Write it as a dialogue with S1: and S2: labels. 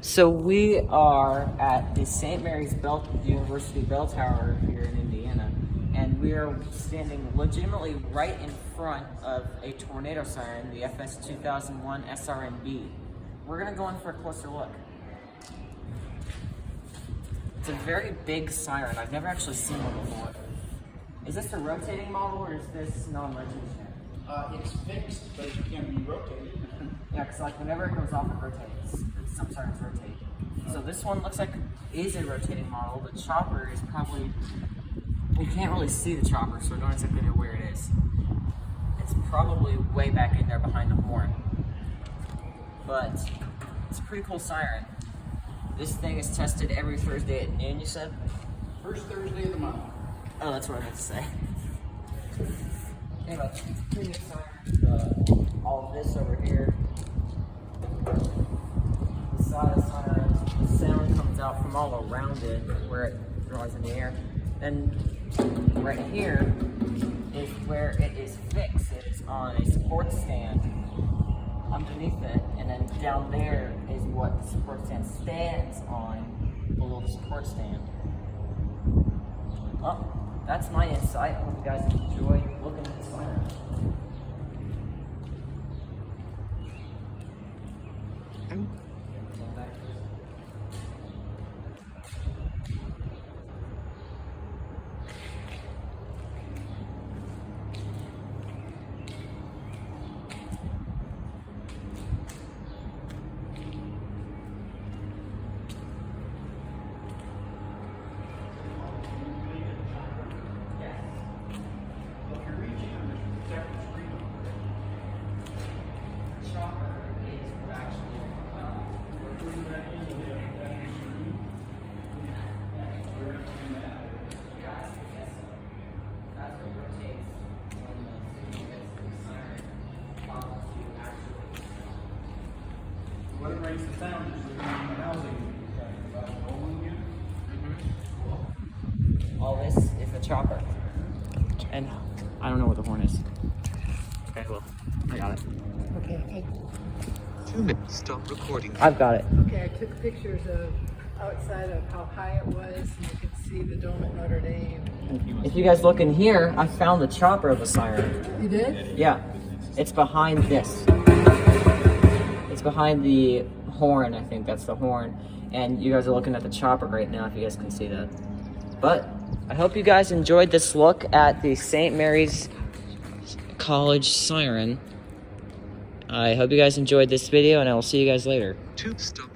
S1: So we are at the St. Mary's University Bell Tower here in Indiana, and we are standing legitimately right in front of a tornado siren, the FS 2001 SRNB. We're gonna go in for a closer look. It's a very big siren. I've never actually seen one before. Is this a rotating model or is this non-rotationary?
S2: It's fixed, but it can be rotated.
S1: Yeah, because like whenever it goes off, it rotates. Some sirens rotate. So this one looks like is a rotating model. The chopper is probably, you can't really see the chopper, so I don't exactly know where it is. It's probably way back in there behind the horn. But it's a pretty cool siren. This thing is tested every Thursday at noon, you said?
S2: First Thursday of the month.
S1: Oh, that's what I meant to say. Anyway, it's a pretty good siren. All of this over here. The side of the siren, the sound comes out from all around it where it draws in the air. And right here is where it is fixed. It is on a support stand underneath it, and then down there is what the support stand stands on below the support stand. Well, that's my insight. I hope you guys enjoy looking at the siren.
S2: What makes the sound is the housing about rolling unit.
S1: All this is the chopper. And I don't know what the horn is. Okay, well, I got it.
S3: Okay,
S4: 2 minutes, stop recording.
S1: I've got it.
S3: okay, I took pictures of outside of how high it was, and you could see the dome at Notre Dame.
S1: If you guys look in here, I found the chopper of the siren.
S3: You did?
S1: Yeah, it's behind this. It's behind the horn, I think that's the horn. And you guys are looking at the chopper right now, if you guys can see that. But I hope you guys enjoyed this look at the St. Mary's College siren. I hope you guys enjoyed this video, and I will see you guys later.
S4: Stop